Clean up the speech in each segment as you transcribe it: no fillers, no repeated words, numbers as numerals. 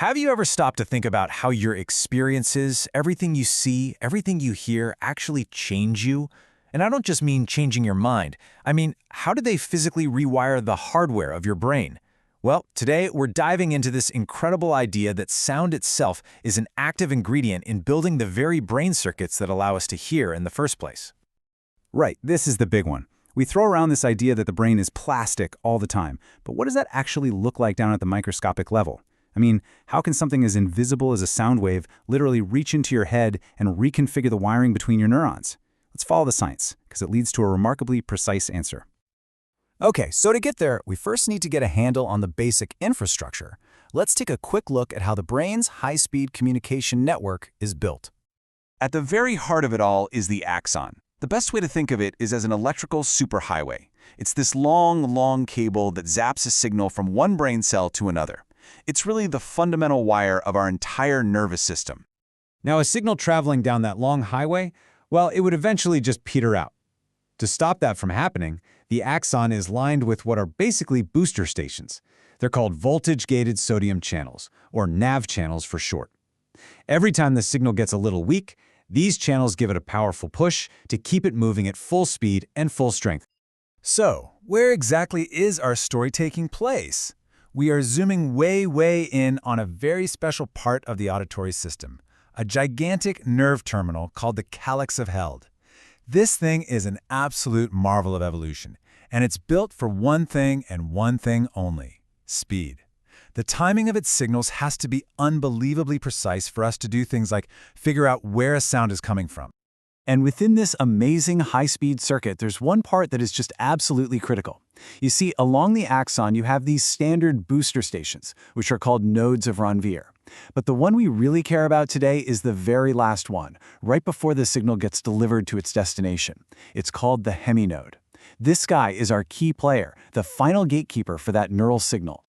Have you ever stopped to think about how your experiences, everything you see, everything you hear actually change you? And I don't just mean changing your mind. I mean, how do they physically rewire the hardware of your brain? Well, today we're diving into this incredible idea that sound itself is an active ingredient in building the very brain circuits that allow us to hear in the first place. Right, this is the big one. We throw around this idea that the brain is plastic all the time, but what does that actually look like down at the microscopic level? I mean, how can something as invisible as a sound wave literally reach into your head and reconfigure the wiring between your neurons? Let's follow the science, because it leads to a remarkably precise answer. Okay, so to get there, we first need to get a handle on the basic infrastructure. Let's take a quick look at how the brain's high-speed communication network is built. At the very heart of it all is the axon. The best way to think of it is as an electrical superhighway. It's this long cable that zaps a signal from one brain cell to another. It's really the fundamental wire of our entire nervous system. Now, a signal traveling down that long highway, well, it would eventually just peter out. To stop that from happening, the axon is lined with what are basically booster stations. They're called voltage-gated sodium channels, or NAV channels for short. Every time the signal gets a little weak, these channels give it a powerful push to keep it moving at full speed and full strength. So, where exactly is our story taking place? We are zooming way in on a very special part of the auditory system, a gigantic nerve terminal called the calyx of Held. This thing is an absolute marvel of evolution, and it's built for one thing and one thing only: speed. The timing of its signals has to be unbelievably precise for us to do things like figure out where a sound is coming from. And within this amazing high-speed circuit, there's one part that is just absolutely critical. You see, along the axon, you have these standard booster stations, which are called nodes of Ranvier. But the one we really care about today is the very last one, right before the signal gets delivered to its destination. It's called the heminode. This guy is our key player, the final gatekeeper for that neural signal.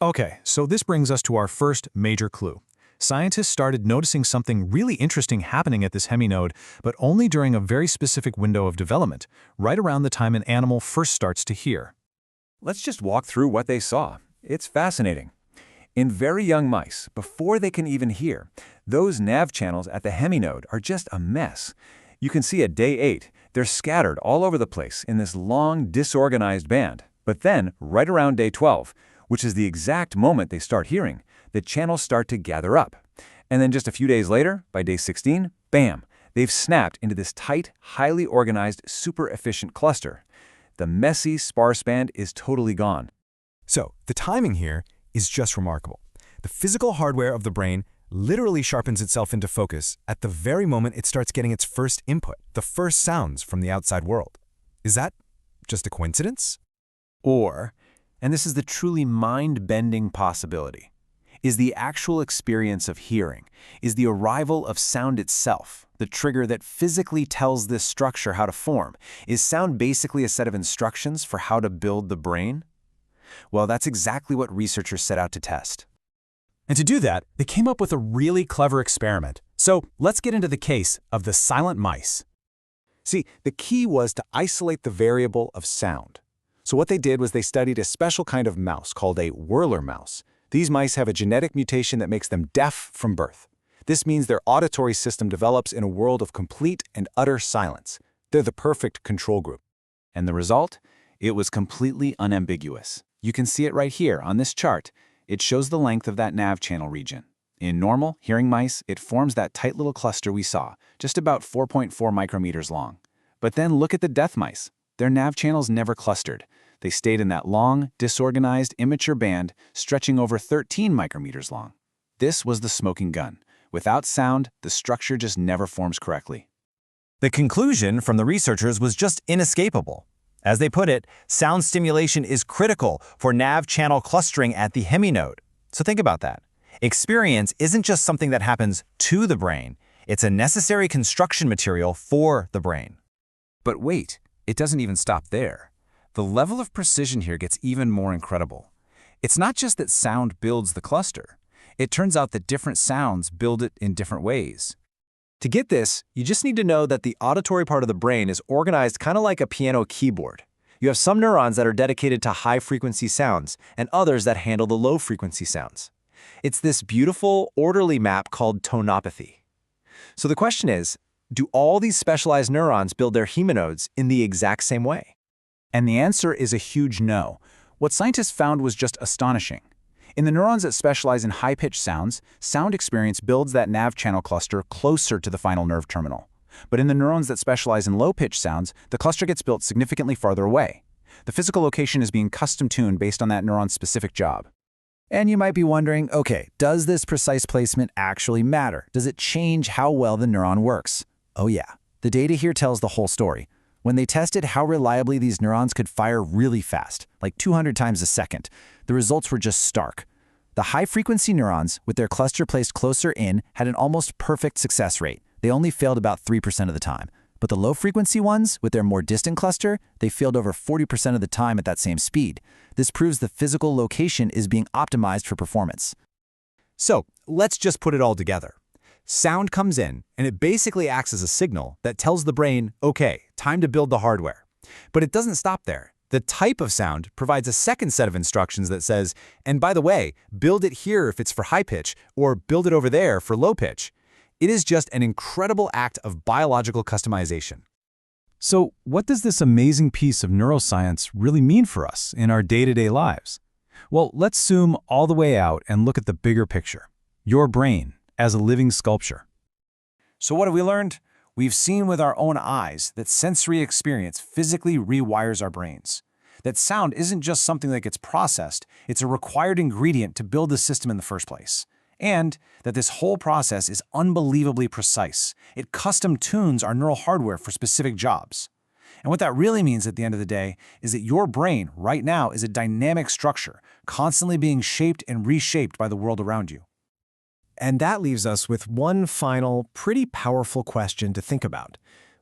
Okay, so this brings us to our first major clue. Scientists started noticing something really interesting happening at this heminode, but only during a very specific window of development, right around the time an animal first starts to hear. Let's just walk through what they saw. It's fascinating. In very young mice, before they can even hear, those NAV channels at the heminode are just a mess. You can see at day 8, they're scattered all over the place in this long, disorganized band. But then, right around day 12, which is the exact moment they start hearing, the channels start to gather up. And then just a few days later, by day 16, bam, they've snapped into this tight, highly organized, super efficient cluster. The messy, sparse band is totally gone. So, the timing here is just remarkable. The physical hardware of the brain literally sharpens itself into focus at the very moment it starts getting its first input, the first sounds from the outside world. Is that just a coincidence? Or, and this is the truly mind-bending possibility, is the actual experience of hearing, is the arrival of sound itself, the trigger that physically tells this structure how to form. Is sound basically a set of instructions for how to build the brain? Well, that's exactly what researchers set out to test. And to do that, they came up with a really clever experiment. So let's get into the case of the silent mice. See, the key was to isolate the variable of sound. So what they did was they studied a special kind of mouse called a whirler mouse. These mice have a genetic mutation that makes them deaf from birth. This means their auditory system develops in a world of complete and utter silence. They're the perfect control group. And the result? It was completely unambiguous. You can see it right here on this chart. It shows the length of that NAV channel region. In normal, hearing mice, it forms that tight little cluster we saw, just about 4.4 micrometers long. But then look at the deaf mice. Their NAV channels never clustered. They stayed in that long, disorganized, immature band, stretching over 13 micrometers long. This was the smoking gun. Without sound, the structure just never forms correctly. The conclusion from the researchers was just inescapable. As they put it, sound stimulation is critical for NAV channel clustering at the heminode. So think about that. Experience isn't just something that happens to the brain. It's a necessary construction material for the brain. But wait, it doesn't even stop there. The level of precision here gets even more incredible. It's not just that sound builds the cluster. It turns out that different sounds build it in different ways. To get this, you just need to know that the auditory part of the brain is organized kind of like a piano keyboard. You have some neurons that are dedicated to high-frequency sounds and others that handle the low-frequency sounds. It's this beautiful, orderly map called tonopathy. So the question is, do all these specialized neurons build their heminodes in the exact same way? And the answer is a huge no. What scientists found was just astonishing. In the neurons that specialize in high-pitched sounds, sound experience builds that nav channel cluster closer to the final nerve terminal. But in the neurons that specialize in low-pitched sounds, the cluster gets built significantly farther away. The physical location is being custom-tuned based on that neuron's specific job. And you might be wondering, okay, does this precise placement actually matter? Does it change how well the neuron works? Oh yeah, the data here tells the whole story. When they tested how reliably these neurons could fire really fast, like 200 times a second, the results were just stark. The high-frequency neurons, with their cluster placed closer in, had an almost perfect success rate. They only failed about 3% of the time. But the low-frequency ones, with their more distant cluster, they failed over 40% of the time at that same speed. This proves the physical location is being optimized for performance. So, let's just put it all together. Sound comes in, and it basically acts as a signal that tells the brain, okay, time to build the hardware. But it doesn't stop there. The type of sound provides a second set of instructions that says, and by the way, build it here if it's for high pitch, or build it over there for low pitch. It is just an incredible act of biological customization. So, what does this amazing piece of neuroscience really mean for us in our day-to-day lives? Well, let's zoom all the way out and look at the bigger picture. Your brain as a living sculpture. So what have we learned? We've seen with our own eyes that sensory experience physically rewires our brains. That sound isn't just something that gets processed, it's a required ingredient to build the system in the first place. And that this whole process is unbelievably precise. It custom tunes our neural hardware for specific jobs. And what that really means at the end of the day is that your brain right now is a dynamic structure, constantly being shaped and reshaped by the world around you. And that leaves us with one final, pretty powerful question to think about.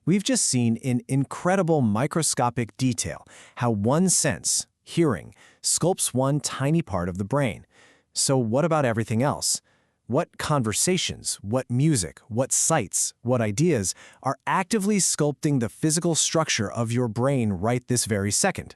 We've just seen in incredible microscopic detail how one sense, hearing, sculpts one tiny part of the brain. So what about everything else? What conversations, what music, what sights, what ideas are actively sculpting the physical structure of your brain right this very second?